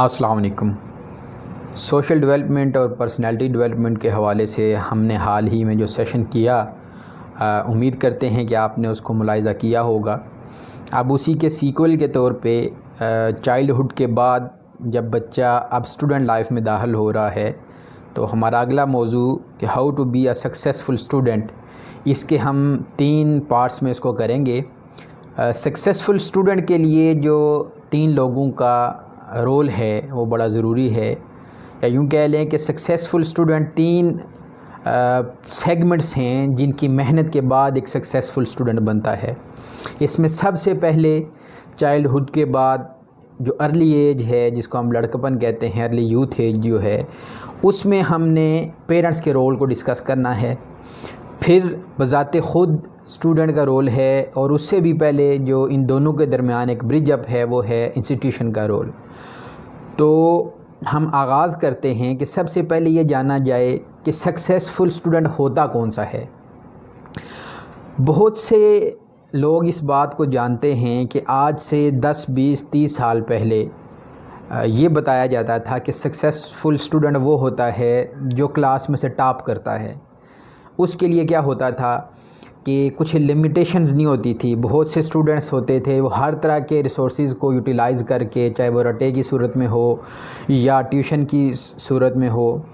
अस्सलाम वालेकुम। Social development और पर्सनालिटी डेवलपमेंट के हवाले से हमने हाल ही में जो सेशन किया, उम्मीद करते हैं कि आपने उसको मुलाहिज़ा किया होगा। अब उसी के सीक्वल के तौर पे चाइल्डहुड के बाद जब बच्चा अब स्टूडेंट लाइफ में दाखिल हो रहा है, तो हमारा अगला मौजू कि how to be a successful student, इसके हम 3 पार्ट्स में इसको करेंगे। सक्सेसफुल स्टूडेंट के लिए जो 3 लोगों का रोल है वो बड़ा ज़रूरी है, या यूँ कह लें कि सक्सेसफुल स्टूडेंट 3 सेगमेंट्स हैं जिनकी मेहनत के बाद एक सक्सेसफुल स्टूडेंट बनता है। इसमें सबसे पहले चाइल्डहुड के बाद जो अर्ली एज है, जिसको हम लड़कपन कहते हैं, अर्ली यूथ एज जो है, उसमें हमने पेरेंट्स के रोल को डिस्कस करना है। फिर बज़ाते ख़ुद स्टूडेंट का रोल है, और उससे भी पहले जो इन दोनों के दरमियान एक ब्रिज अप है वो है इंस्टीट्यूशन का रोल। तो हम आगाज़ करते हैं कि सबसे पहले ये जाना जाए कि सक्सेसफुल स्टूडेंट होता कौन सा है। बहुत से लोग इस बात को जानते हैं कि आज से 10, 20, 30 साल पहले ये बताया जाता था कि सक्सेसफुल स्टूडेंट वो होता है जो क्लास में से टॉप करता है। उसके लिए क्या होता था कि कुछ लिमिटेशंस नहीं होती थी। बहुत से स्टूडेंट्स होते थे, वो हर तरह के रिसोर्सेज को यूटिलाइज़ करके, चाहे वो रटे की सूरत में हो या ट्यूशन की सूरत में हो।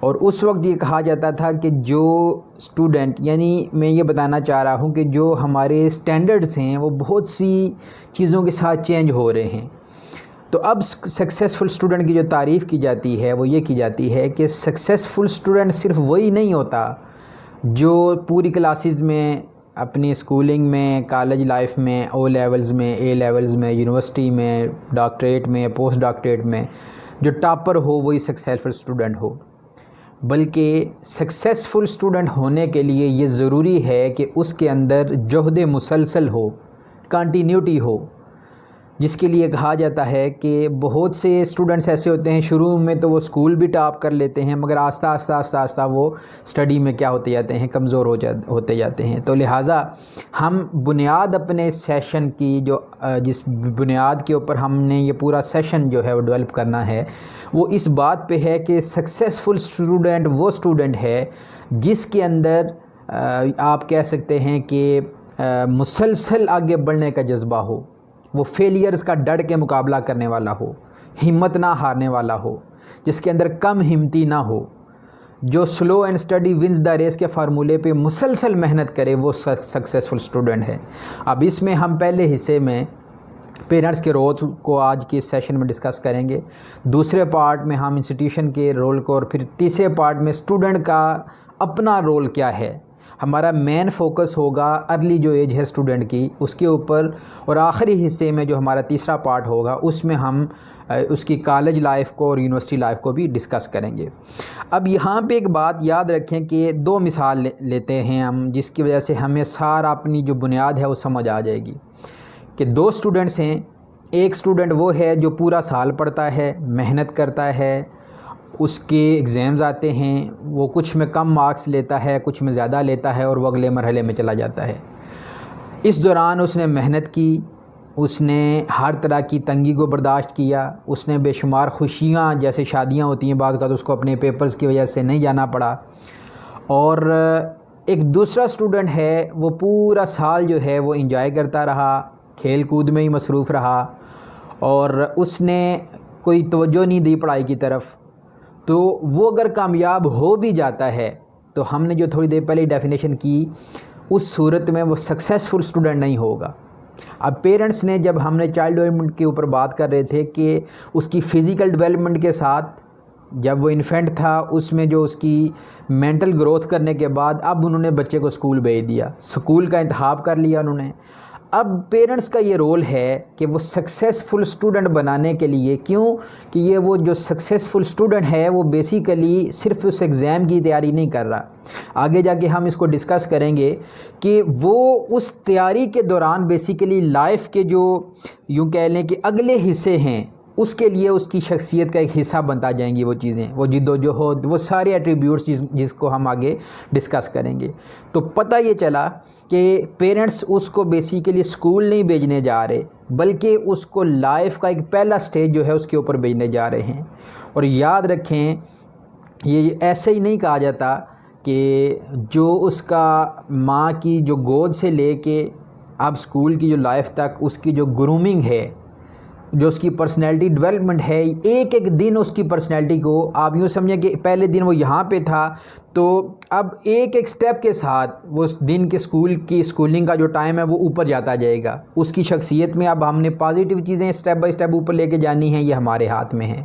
और उस वक्त ये कहा जाता था कि जो स्टूडेंट, यानी मैं ये बताना चाह रहा हूँ कि जो हमारे स्टैंडर्ड्स हैं वो बहुत सी चीज़ों के साथ चेंज हो रहे हैं। तो अब सक्सेसफुल स्टूडेंट की जो तारीफ़ की जाती है वो ये की जाती है कि सक्सेसफुल स्टूडेंट सिर्फ वही नहीं होता जो पूरी क्लासेस में, अपनी स्कूलिंग में, कॉलेज लाइफ में, ओ लेवल्स में, ए लेवल्स में, यूनिवर्सिटी में, डॉक्टरेट में, पोस्ट डॉक्टरेट में जो टॉपर हो वही सक्सेसफुल स्टूडेंट हो। बल्कि सक्सेसफुल स्टूडेंट होने के लिए ये ज़रूरी है कि उसके अंदर जुहद मुसलसल हो, कंटिन्यूटी हो, जिसके लिए कहा जाता है कि बहुत से स्टूडेंट्स ऐसे होते हैं, शुरू में तो वो स्कूल भी टॉप कर लेते हैं, मगर आस्ता आस्ता वो स्टडी में क्या होते जाते हैं, कमज़ोर होते जाते हैं। तो लिहाजा हम बुनियाद अपने सेशन की जिस बुनियाद के ऊपर हमने ये पूरा सेशन जो है वो डेवलप करना है, वो इस बात पे है कि सक्सेसफुल स्टूडेंट वो स्टूडेंट है जिसके अंदर आप कह सकते हैं कि मुसलसल आगे बढ़ने का जज्बा हो, वो फेलियर्स का डट के मुकाबला करने वाला हो, हिम्मत ना हारने वाला हो, जिसके अंदर कम हिम्मती ना हो, जो slow and steady wins the race के फार्मूले पे मुसलसल मेहनत करे, वो सक्सेसफुल स्टूडेंट है। अब इसमें हम पहले हिस्से में पेरेंट्स के रोल को आज के सेशन में डिस्कस करेंगे। दूसरे पार्ट में हम इंस्टीट्यूशन के रोल को, और फिर तीसरे पार्ट में स्टूडेंट का अपना रोल क्या है। हमारा मेन फोकस होगा अर्ली जो एज है स्टूडेंट की, उसके ऊपर, और आखिरी हिस्से में जो हमारा तीसरा पार्ट होगा उसमें हम उसकी कॉलेज लाइफ को और यूनिवर्सिटी लाइफ को भी डिस्कस करेंगे। अब यहाँ पे एक बात याद रखें कि 2 मिसाल लेते हैं हम, जिसकी वजह से हमें सारा अपनी जो बुनियाद है वो समझ आ जाएगी। कि 2 स्टूडेंट्स हैं। एक स्टूडेंट वो है जो पूरा साल पढ़ता है, मेहनत करता है, उसके एग्ज़ाम्स आते हैं, वो कुछ में कम मार्क्स लेता है, कुछ में ज़्यादा लेता है, और वो अगले मरहले में चला जाता है। इस दौरान उसने मेहनत की, उसने हर तरह की तंगी को बर्दाश्त किया, उसने बेशुमार खुशियाँ, जैसे शादियाँ होती हैं बाद का, तो उसको अपने पेपर्स की वजह से नहीं जाना पड़ा। और एक दूसरा स्टूडेंट है, वो पूरा साल जो है वो इंजॉय करता रहा, खेल कूद में ही मसरूफ़ रहा, और उसने कोई तवज्जो नहीं दी पढ़ाई की तरफ। तो वो अगर कामयाब हो भी जाता है, तो हमने जो थोड़ी देर पहले डेफिनेशन की, उस सूरत में वो सक्सेसफुल स्टूडेंट नहीं होगा। अब पेरेंट्स ने, जब हमने चाइल्ड डेवलपमेंट के ऊपर बात कर रहे थे कि उसकी फ़िज़िकल डेवलपमेंट के साथ, जब वो इन्फेंट था उसमें जो उसकी मेंटल ग्रोथ करने के बाद, अब उन्होंने बच्चे को स्कूल भेज दिया, स्कूल का इंतखाब कर लिया उन्होंने। अब पेरेंट्स का ये रोल है कि वो सक्सेसफुल स्टूडेंट बनाने के लिए, क्यों कि ये वो जो सक्सेसफुल स्टूडेंट है वो बेसिकली सिर्फ उस एग्ज़ाम की तैयारी नहीं कर रहा। आगे जाके हम इसको डिस्कस करेंगे कि वो उस तैयारी के दौरान बेसिकली लाइफ के जो यूँ कह लें कि अगले हिस्से हैं, उसके लिए उसकी शख्सियत का एक हिस्सा बनता जाएंगी वो चीज़ें, वो जिद्दोजहद, वो सारे एट्रीब्यूट्स जिसको हम आगे डिस्कस करेंगे। तो पता ये चला कि पेरेंट्स उसको बेसिकली स्कूल नहीं भेजने जा रहे, बल्कि उसको लाइफ का एक पहला स्टेज जो है उसके ऊपर भेजने जा रहे हैं। और याद रखें, ये ऐसे ही नहीं कहा जाता कि जो उसका माँ की जो गोद से लेके अब स्कूल की जो लाइफ तक उसकी जो ग्रूमिंग है, जो उसकी पर्सनैलिटी डेवलपमेंट है, एक एक दिन उसकी पर्सनैलिटी को आप यूँ समझें कि पहले दिन वो यहाँ पे था, तो अब एक एक स्टेप के साथ वो उस दिन के स्कूलिंग का जो टाइम है वो ऊपर जाता जाएगा। उसकी शख्सियत में अब हमने पॉजिटिव चीज़ें स्टेप बाय स्टेप ऊपर लेके जानी हैं, ये हमारे हाथ में है,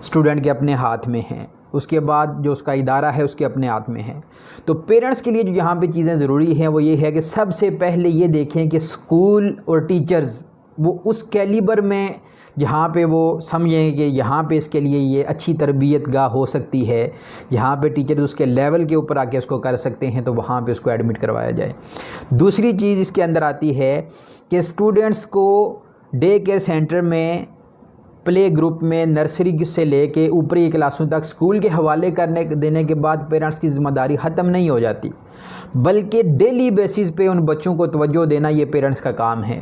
स्टूडेंट के अपने हाथ में है। उसके बाद जो उसका इदारा है उसके अपने हाथ में है। तो पेरेंट्स के लिए जो यहाँ पे चीज़ें ज़रूरी हैं वो ये है कि सबसे पहले ये देखें कि स्कूल और टीचर्स वो उस कैलिबर में जहाँ पे वो समझें कि यहाँ पे इसके लिए ये अच्छी तरबियत गाह हो सकती है, जहाँ पे टीचर्स उसके लेवल के ऊपर आके उसको कर सकते हैं, तो वहाँ पे उसको एडमिट करवाया जाए। दूसरी चीज़ इसके अंदर आती है कि स्टूडेंट्स को डे केयर सेंटर में, प्ले ग्रुप में, नर्सरी से लेके ऊपरी क्लासों तक स्कूल के हवाले देने के बाद पेरेंट्स की ज़िम्मेदारी ख़त्म नहीं हो जाती, बल्कि डेली बेसिस पे उन बच्चों को तवज्जो देना ये पेरेंट्स का काम है।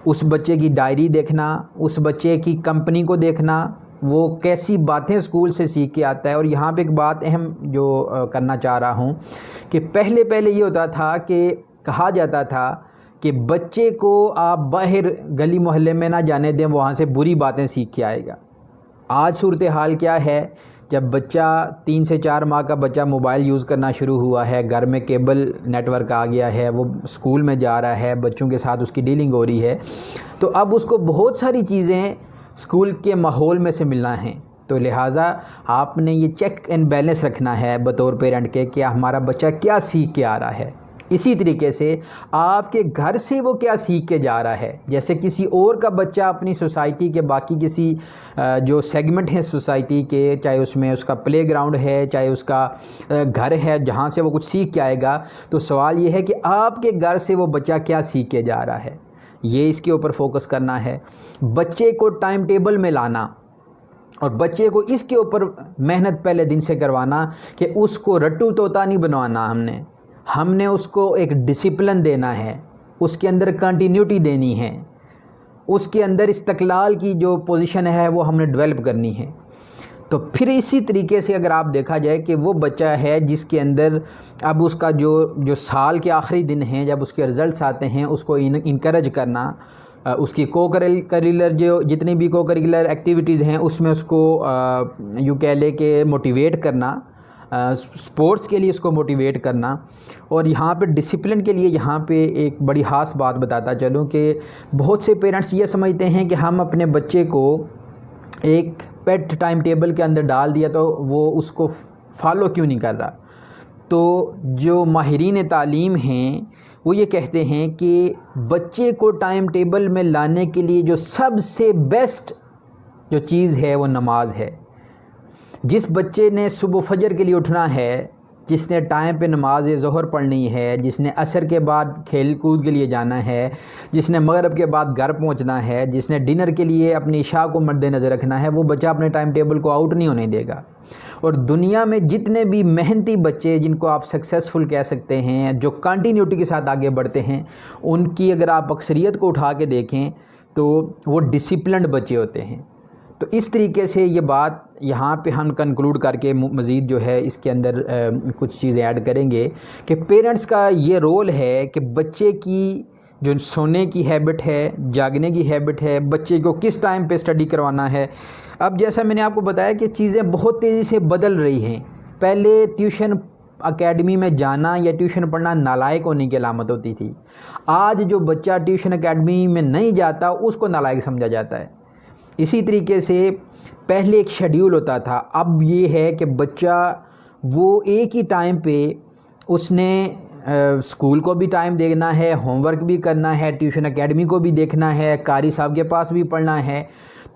उस बच्चे की डायरी देखना, उस बच्चे की कंपनी को देखना, वो कैसी बातें स्कूल से सीख के आता है। और यहाँ पे एक बात अहम जो करना चाह रहा हूँ कि पहले ये होता था कि कहा जाता था कि बच्चे को आप बाहर गली मोहल्ले में ना जाने दें, वहाँ से बुरी बातें सीख के आएगा। आज सूरत हाल क्या है, जब बच्चा 3 से 4 माह का बच्चा मोबाइल यूज़ करना शुरू हुआ है, घर में केबल नेटवर्क आ गया है, वो स्कूल में जा रहा है, बच्चों के साथ उसकी डीलिंग हो रही है, तो अब उसको बहुत सारी चीज़ें स्कूल के माहौल में से मिलना है। तो लिहाजा आपने ये चेक एंड बैलेंस रखना है बतौर पेरेंट के कि हमारा बच्चा क्या सीख के आ रहा है। इसी तरीके से आपके घर से वो क्या सीख के जा रहा है। जैसे किसी और का बच्चा अपनी सोसाइटी के बाकी किसी जो सेगमेंट है सोसाइटी के, चाहे उसमें उसका प्लेग्राउंड है, चाहे उसका घर है जहाँ से वो कुछ सीख के आएगा, तो सवाल ये है कि आपके घर से वो बच्चा क्या सीख के जा रहा है, ये इसके ऊपर फोकस करना है। बच्चे को टाइम टेबल में लाना और बच्चे को इसके ऊपर मेहनत पहले दिन से करवाना कि उसको रट्टू तोता नहीं बनवाना, हमने उसको एक डिसिप्लिन देना है, उसके अंदर कंटिन्यूटी देनी है, उसके अंदर इस्तक़लाल की जो पोजीशन है वो हमने डेवलप करनी है। तो फिर इसी तरीके से अगर आप देखा जाए कि वो बच्चा है जिसके अंदर अब उसका जो साल के आखिरी दिन हैं, जब उसके रिज़ल्ट्स आते हैं, उसको इनकरेज करना, उसकी को-करिकुलर जो जितनी भी को-करिकुलर एक्टिविटीज़ हैं उसमें उसको यूँ कह ले के मोटिवेट करना, स्पोर्ट्स के लिए उसको मोटिवेट करना। और यहाँ पे डिसिप्लिन के लिए यहाँ पे एक बड़ी ख़ास बात बताता चलूँ कि बहुत से पेरेंट्स ये समझते हैं कि हम अपने बच्चे को एक पेट टाइम टेबल के अंदर डाल दिया तो वो उसको फॉलो क्यों नहीं कर रहा। तो जो माहिरीन तालीम हैं वो ये कहते हैं कि बच्चे को टाइम टेबल में लाने के लिए जो सबसे बेस्ट जो चीज़ है वो नमाज है। जिस बच्चे ने सुबह फजर के लिए उठना है, जिसने टाइम पे नमाज ज़ोहर पढ़नी है, जिसने असर के बाद खेल कूद के लिए जाना है, जिसने मगरिब के बाद घर पहुंचना है, जिसने डिनर के लिए अपनी इशा को मद्देनज़र रखना है, वो बच्चा अपने टाइम टेबल को आउट नहीं होने देगा। और दुनिया में जितने भी मेहनती बच्चे जिनको आप सक्सेसफुल कह सकते हैं, जो कंटिन्यूटी के साथ आगे बढ़ते हैं, उनकी अगर आप अक्सरियत को उठा के देखें तो वो डिसिप्लिन्ड बच्चे होते हैं। तो इस तरीके से ये बात यहाँ पे हम कंक्लूड करके मज़ीद जो है इसके अंदर कुछ चीज़ें ऐड करेंगे कि पेरेंट्स का ये रोल है कि बच्चे की जो सोने की हैबिट है, जागने की हैबिट है, बच्चे को किस टाइम पे स्टडी करवाना है। अब जैसा मैंने आपको बताया कि चीज़ें बहुत तेज़ी से बदल रही हैं। पहले ट्यूशन अकेडमी में जाना या ट्यूशन पढ़ना नालायक होने की अलामत होती थी। आज जो बच्चा ट्यूशन अकेडमी में नहीं जाता उसको नालायक समझा जाता है। इसी तरीके से पहले एक शेड्यूल होता था, अब ये है कि बच्चा वो एक ही टाइम पे उसने स्कूल को भी टाइम देना है, होमवर्क भी करना है, ट्यूशन एकेडमी को भी देखना है, कारी साहब के पास भी पढ़ना है।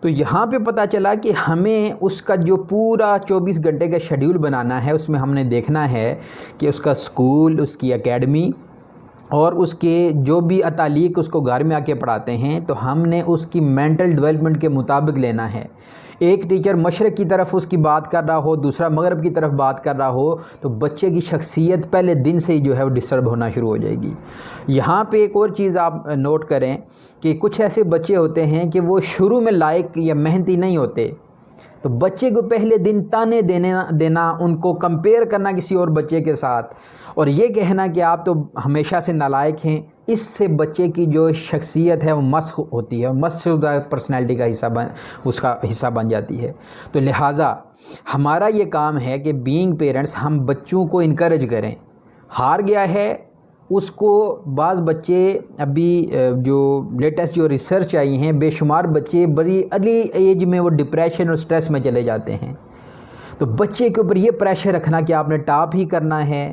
तो यहाँ पे पता चला कि हमें उसका जो पूरा 24 घंटे का शेड्यूल बनाना है, उसमें हमने देखना है कि उसका स्कूल, उसकी एकेडमी और उसके जो भी अतालीक उसको घर में आके पढ़ाते हैं, तो हमने उसकी मेंटल डेवलपमेंट के मुताबिक लेना है। एक टीचर मशरक़ की तरफ उसकी बात कर रहा हो, दूसरा मगरब की तरफ बात कर रहा हो, तो बच्चे की शख्सियत पहले दिन से ही जो है वो डिस्टर्ब होना शुरू हो जाएगी। यहाँ पे एक और चीज़ आप नोट करें कि कुछ ऐसे बच्चे होते हैं कि वो शुरू में लायक या मेहनती नहीं होते, तो बच्चे को पहले दिन ताने देना, उनको कंपेयर करना किसी और बच्चे के साथ, और ये कहना कि आप तो हमेशा से नालायक हैं, इससे बच्चे की जो शख्सियत है वो मस्ख होती है, मस्खशुदा पर्सनैलिटी का उसका हिस्सा बन जाती है। तो लिहाजा हमारा ये काम है कि बीइंग पेरेंट्स हम बच्चों को इनकरेज करें। हार गया है उसको, बाज़ बच्चे अभी जो लेटेस्ट जो रिसर्च आई हैं, बेशुमार बच्चे बड़ी अर्ली एज में वो डिप्रेशन और स्ट्रेस में चले जाते हैं। तो बच्चे के ऊपर ये प्रेशर रखना कि आपने टॉप ही करना है।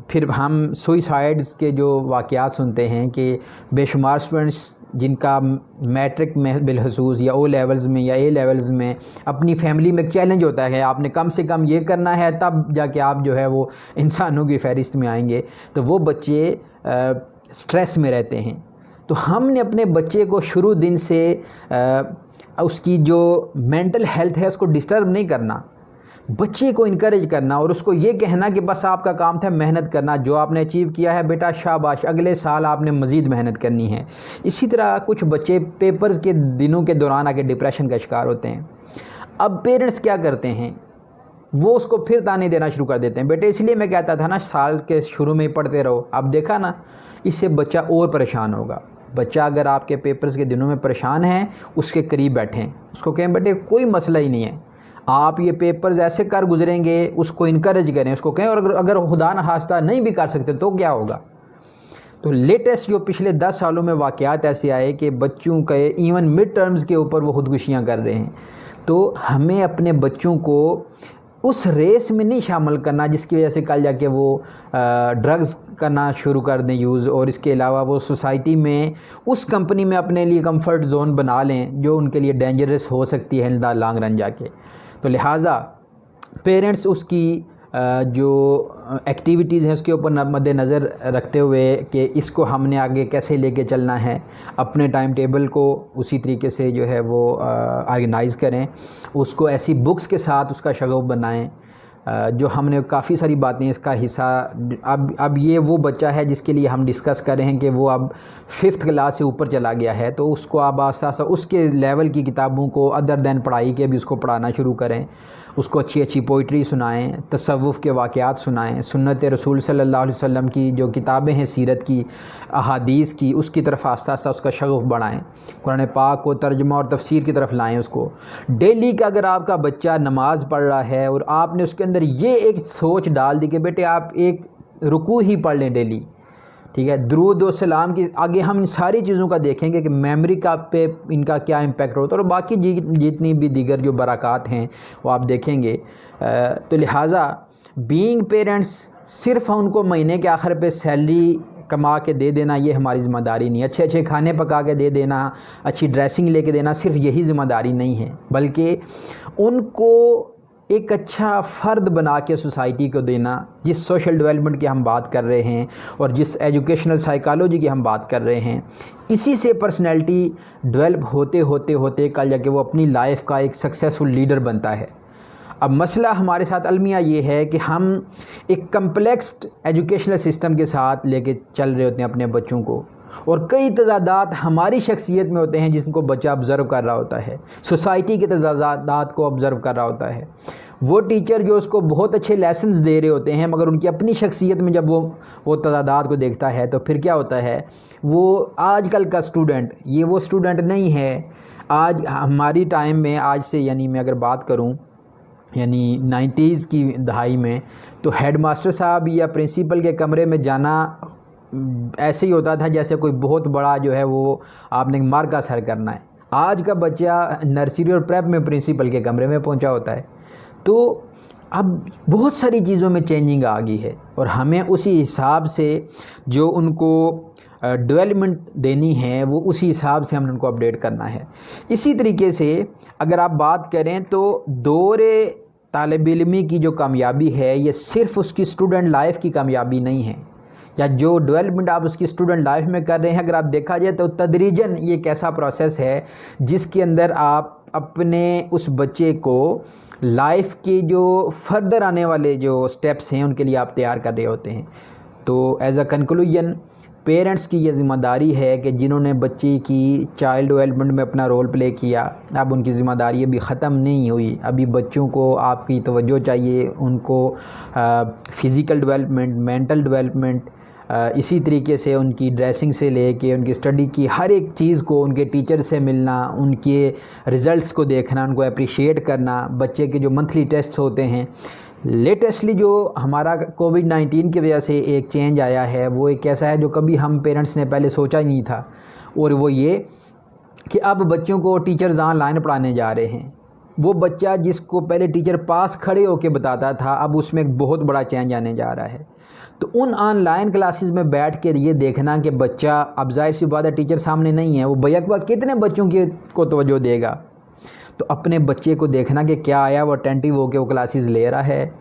फिर हम सुइसाइड्स के जो वाक़यात सुनते हैं कि बेशुमार स्टूडेंट्स जिनका मैट्रिक में बिलखसूस या ओ लेवल्स में या ए लेवल्स में अपनी फैमिली में एक चैलेंज होता है, आपने कम से कम ये करना है तब जाके आप जो है वो इंसानों की फहरिस्त में आएंगे, तो वो बच्चे स्ट्रेस में रहते हैं। तो हमने अपने बच्चे को शुरू दिन से उसकी जो मेंटल हेल्थ है उसको डिस्टर्ब नहीं करना, बच्चे को इनकरेज करना और उसको ये कहना कि बस आपका काम था मेहनत करना, जो आपने अचीव किया है बेटा शाबाश, अगले साल आपने मज़ीद मेहनत करनी है। इसी तरह कुछ बच्चे पेपर्स के दिनों के दौरान आके डिप्रेशन का शिकार होते हैं। अब पेरेंट्स क्या करते हैं, वो उसको फिर ताने देना शुरू कर देते हैं, बेटे इसलिए मैं कहता था ना साल के शुरू में ही पढ़ते रहो। अब देखा ना, इससे बच्चा और परेशान होगा। बच्चा अगर आपके पेपर्स के दिनों में परेशान है, उसके करीब बैठें, उसको कहें बेटे कोई मसला ही नहीं है, आप ये पेपर्स ऐसे कर गुजरेंगे, उसको इनकरेज करें, उसको कहें। और अगर खुदा न खास्ता नहीं भी कर सकते तो क्या होगा। तो लेटेस्ट जो पिछले 10 सालों में वाक़यात ऐसे आए कि बच्चों के इवन मिड टर्म्स के ऊपर वो खुदकुशियाँ कर रहे हैं। तो हमें अपने बच्चों को उस रेस में नहीं शामिल करना जिसकी वजह से कल जाके वो ड्रग्स करना शुरू कर दें यूज़, और इसके अलावा वो सोसाइटी में उस कंपनी में अपने लिए कंफर्ट जोन बना लें जो उनके लिए डेंजरस हो सकती है इन द लॉन्ग रन जाके। तो लिहाजा पेरेंट्स उसकी जो एक्टिविटीज़ हैं उसके ऊपर मद्देनज़र रखते हुए कि इसको हमने आगे कैसे लेके चलना है, अपने टाइम टेबल को उसी तरीके से जो है वो ऑर्गेनाइज़ करें, उसको ऐसी बुक्स के साथ उसका शगुफ़ बनाएं जो हमने काफ़ी सारी बातें इसका हिस्सा। अब ये वो बच्चा है जिसके लिए हम डिस्कस कर रहे हैं कि वो अब 5th क्लास से ऊपर चला गया है, तो उसको आप आस्ता आस्ता उसके लेवल की किताबों को अदर दैन पढ़ाई के भी उसको पढ़ाना शुरू करें, उसको अच्छी अच्छी पोइट्री सुनाएं, तसव्वुफ़ के वाक़यात सुनाएं, सुन्नत रसूल सल्लल्लाहु अलैहि वसल्लम की जो किताबें हैं सीरत की, अहादीस की, उसकी तरफ आस्ता आस्ता उसका शगुफ़ बढ़ाएं, कुरान पाक को तर्जुमा और तफसीर की तरफ लाएं उसको। डेली का अगर आपका बच्चा नमाज़ पढ़ रहा है और आपने उसके अंदर ये एक सोच डाल दी कि बेटे आप एक रुकू ही पढ़ लें डेली, ठीक है, दुरूद और सलाम की, आगे हम इन सारी चीज़ों का देखेंगे कि मेमोरी का पे इनका क्या इम्पेक्ट होता है और बाकी जितनी भी दीगर जो बरक़ात हैं वो आप देखेंगे। तो लिहाजा बीइंग पेरेंट्स सिर्फ उनको महीने के आखिर पे सैलरी कमा के दे देना ये हमारी ज़िम्मेदारी नहीं है, अच्छे अच्छे खाने पका के दे देना, अच्छी ड्रेसिंग लेके देना सिर्फ यही ज़िम्मेदारी नहीं है, बल्कि उनको एक अच्छा फ़र्द बना के सोसाइटी को देना। जिस सोशल डेवलपमेंट की हम बात कर रहे हैं और जिस एजुकेशनल साइकोलॉजी की हम बात कर रहे हैं, इसी से पर्सनैलिटी डेवलप होते होते होते कल जाके वो अपनी लाइफ का एक सक्सेसफुल लीडर बनता है। अब मसला हमारे साथ अलमिया ये है कि हम एक कम्प्लेक्स एजुकेशनल सिस्टम के साथ लेके चल रहे होते हैं अपने बच्चों को, और कई तज़ादात हमारी शख्सियत में होते हैं जिनको बच्चा ऑब्ज़र्व कर रहा होता है, सोसाइटी के तज़ादात को ऑब्ज़र्व कर रहा होता है। वो टीचर जो उसको बहुत अच्छे लेसन्स दे रहे होते हैं, मगर उनकी अपनी शख्सियत में जब वो तज़ादात को देखता है तो फिर क्या होता है, वो आजकल का स्टूडेंट ये वो स्टूडेंट नहीं है। आज हमारी टाइम में, आज से यानी मैं अगर बात करूँ यानी 90s की दहाई में, तो हेडमास्टर साहब या प्रिंसिपल के कमरे में जाना ऐसे ही होता था जैसे कोई बहुत बड़ा जो है वो आपने मार का सर करना है। आज का बच्चा नर्सरी और प्रेप में प्रिंसिपल के कमरे में पहुंचा होता है। तो अब बहुत सारी चीज़ों में चेंजिंग आ गई है और हमें उसी हिसाब से जो उनको डेवलपमेंट देनी है वो उसी हिसाब से हमने उनको अपडेट करना है। इसी तरीके से अगर आप बात करें तो दौरे तालिब इल्मी की जो कामयाबी है ये सिर्फ़ उसकी स्टूडेंट लाइफ की कामयाबी नहीं है, या जो डेवलपमेंट आप उसकी स्टूडेंट लाइफ में कर रहे हैं, अगर आप देखा जाए तो तदरीजन ये एक ऐसा प्रोसेस है जिसके अंदर आप अपने उस बच्चे को लाइफ के जो फर्दर आने वाले जो स्टेप्स हैं उनके लिए आप तैयार कर रहे होते हैं। तो एज अ कंक्लूजन पेरेंट्स की ये ज़िम्मेदारी है कि जिन्होंने बच्चे की चाइल्ड डेवलपमेंट में अपना रोल प्ले किया, अब उनकी ज़िम्मेदारी अभी ख़त्म नहीं हुई। अभी बच्चों को आपकी तवज्जो चाहिए, उनको फ़िज़िकल डेवलपमेंट, मेंटल डेवलपमेंट, इसी तरीके से उनकी ड्रेसिंग से लेके उनकी स्टडी की हर एक चीज़ को, उनके टीचर से मिलना, उनके रिज़ल्ट्स को देखना, उनको अप्रिशिएट करना। बच्चे के जो मंथली टेस्ट्स होते हैं, लेटेस्टली जो हमारा कोविड-19 की वजह से एक चेंज आया है, वो एक ऐसा है जो कभी हम पेरेंट्स ने पहले सोचा ही नहीं था, और वो ये कि अब बच्चों को टीचर्स ऑनलाइन पढ़ाने जा रहे हैं। वो बच्चा जिसको पहले टीचर पास खड़े होकर बताता था, अब उसमें एक बहुत बड़ा चेंज आने जा रहा है। तो उन ऑनलाइन क्लासेस में बैठ के ये देखना कि बच्चा, अब जाहिर सी बात है टीचर सामने नहीं है, वो बैक वक्त कितने बच्चों को तवज्जो देगा। तो अपने बच्चे को देखना कि क्या आया, वो अटेंटिव होकर वो क्लासेस ले रहा है,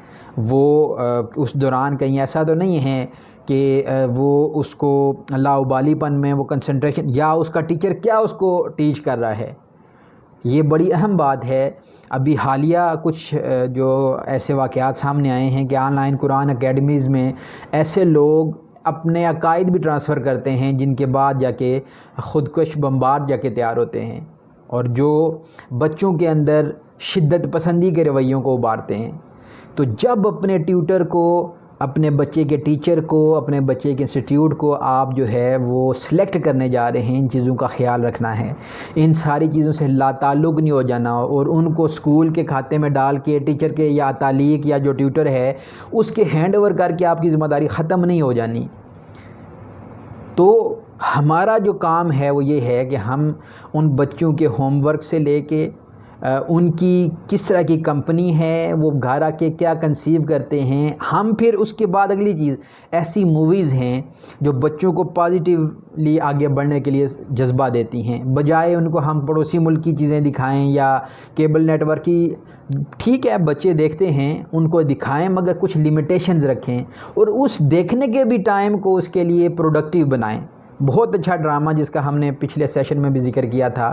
वो उस दौरान कहीं ऐसा तो नहीं है कि वो उसको लाउबालीपन में वो कंसंट्रेशन, या उसका टीचर क्या उसको टीच कर रहा है। ये बड़ी अहम बात है। अभी हालिया कुछ जो ऐसे वाक़यात सामने आए हैं कि ऑनलाइन कुरान अकेडमीज़ में ऐसे लोग अपने अकायद भी ट्रांसफ़र करते हैं जिनके बाद जाके ख़ुदकश बम्बार जाके तैयार होते हैं, और जो बच्चों के अंदर शिद्दत पसंदी के रवैयों को उभारते हैं। तो जब अपने ट्यूटर को, अपने बच्चे के टीचर को, अपने बच्चे के इंस्टीट्यूट को आप जो है वो सिलेक्ट करने जा रहे हैं, इन चीज़ों का ख्याल रखना है। इन सारी चीज़ों से लाताल्लुक़ नहीं हो जाना, और उनको स्कूल के खाते में डाल के टीचर के या तालीक या जो ट्यूटर है उसके हैंड ओवर करके आपकी ज़िम्मेदारी ख़त्म नहीं हो जानी। तो हमारा जो काम है वो ये है कि हम उन बच्चों के होमवर्क से लेके उनकी किस तरह की कंपनी है, वो घर आके क्या कंसीव करते हैं, हम फिर उसके बाद अगली चीज़, ऐसी मूवीज़ हैं जो बच्चों को पॉजिटिवली आगे बढ़ने के लिए जज्बा देती हैं, बजाय उनको हम पड़ोसी मुल्क की चीज़ें दिखाएं या केबल नेटवर्क की। ठीक है, बच्चे देखते हैं, उनको दिखाएं, मगर कुछ लिमिटेशंस रखें, और उस देखने के भी टाइम को उसके लिए प्रोडक्टिव बनाएं। बहुत अच्छा ड्रामा जिसका हमने पिछले सेशन में भी जिक्र किया था,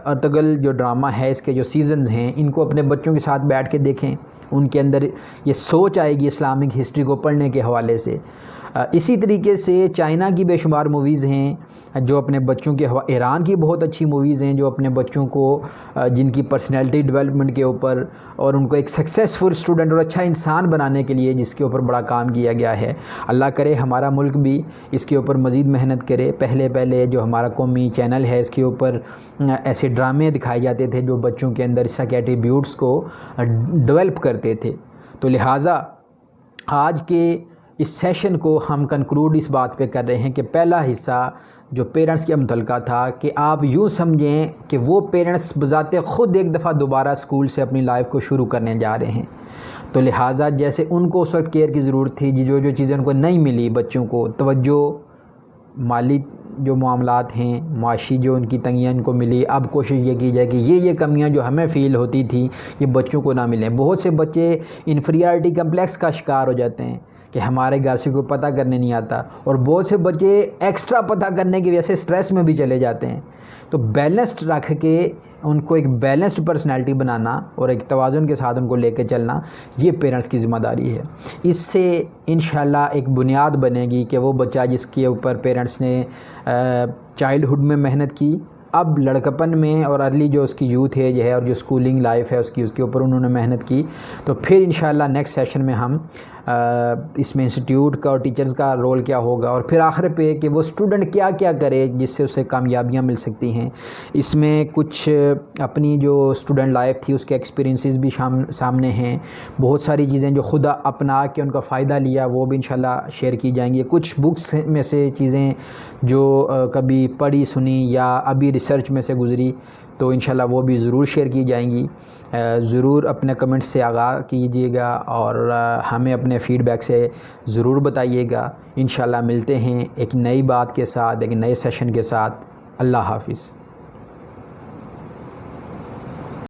अर्तुगरुल जो ड्रामा है, इसके जो सीज़न्स हैं, इनको अपने बच्चों के साथ बैठ के देखें, उनके अंदर ये सोच आएगी इस्लामिक हिस्ट्री को पढ़ने के हवाले से। इसी तरीके से चाइना की बेशुमार मूवीज़ हैं जो अपने बच्चों के, ईरान की बहुत अच्छी मूवीज़ हैं जो अपने बच्चों को, जिनकी पर्सनैलिटी डेवलपमेंट के ऊपर और उनको एक सक्सेसफुल स्टूडेंट और अच्छा इंसान बनाने के लिए जिसके ऊपर बड़ा काम किया गया है। अल्लाह करे हमारा मुल्क भी इसके ऊपर मज़ीद मेहनत करे। पहले जो हमारा कौमी चैनल है, इसके ऊपर ऐसे ड्रामे दिखाए जाते थे जो बच्चों के अंदर इसके एट्रीब्यूट्स को डेवलप करते थे। तो लिहाजा आज के इस सेशन को हम कंक्लूड इस बात पे कर रहे हैं कि पहला हिस्सा जो पेरेंट्स के मुतल्लिक़ था कि आप यूँ समझें कि वो पेरेंट्स बज़ाते ख़ुद एक दफ़ा दोबारा स्कूल से अपनी लाइफ को शुरू करने जा रहे हैं। तो लिहाजा जैसे उनको उस वक्त केयर की ज़रूरत थी, जो चीज़ें उनको नहीं मिली, बच्चों को तवज्जो, माली जो मामलात हैं, मुआशी जो उनकी तंगियाँ इनको मिली, अब कोशिश ये की जाए कि ये कमियां जो हमें फ़ील होती थी ये बच्चों को ना मिलें। बहुत से बच्चे इन्फीरियरिटी कम्प्लेक्स का शिकार हो जाते हैं कि हमारे घर से कोई पता करने नहीं आता, और बहुत से बच्चे एक्स्ट्रा पता करने की वजह से स्ट्रेस में भी चले जाते हैं। तो बैलेंस्ड रख के उनको एक बैलेंस्ड पर्सनैलिटी बनाना और एक तवाज़ुन के साथ उनको लेके चलना, ये पेरेंट्स की ज़िम्मेदारी है। इससे इंशाल्लाह एक बुनियाद बनेगी कि वो बच्चा जिसके ऊपर पेरेंट्स ने चाइल्डहुड में मेहनत की, अब लड़कपन में और अर्ली जो उसकी यूथ एज है और जो स्कूलिंग लाइफ है उसके ऊपर उन्होंने मेहनत की, तो फिर इंशाल्लाह नेक्स्ट सेशन में हम इसमें इंस्टीट्यूट का और टीचर्स का रोल क्या होगा, और फिर आखिर पे कि वो स्टूडेंट क्या क्या करे जिससे उसे कामयाबियाँ मिल सकती हैं। इसमें कुछ अपनी जो स्टूडेंट लाइफ थी उसके एक्सपीरियंसेस भी सामने हैं, बहुत सारी चीज़ें जो खुदा अपना के उनका फ़ायदा लिया वो भी इंशाल्लाह शेयर की जाएंगी। कुछ बुक्स में से चीज़ें जो कभी पढ़ी सुनी या अभी रिसर्च में से गुज़री तो इंशाल्लाह वो भी ज़रूर शेयर की जाएंगी। ज़रूर अपने कमेंट्स से आगाह कीजिएगा और हमें अपने फ़ीडबैक से ज़रूर बताइएगा। इंशाल्लाह मिलते हैं एक नई बात के साथ, एक नए सेशन के साथ। अल्लाह हाफ़िज़।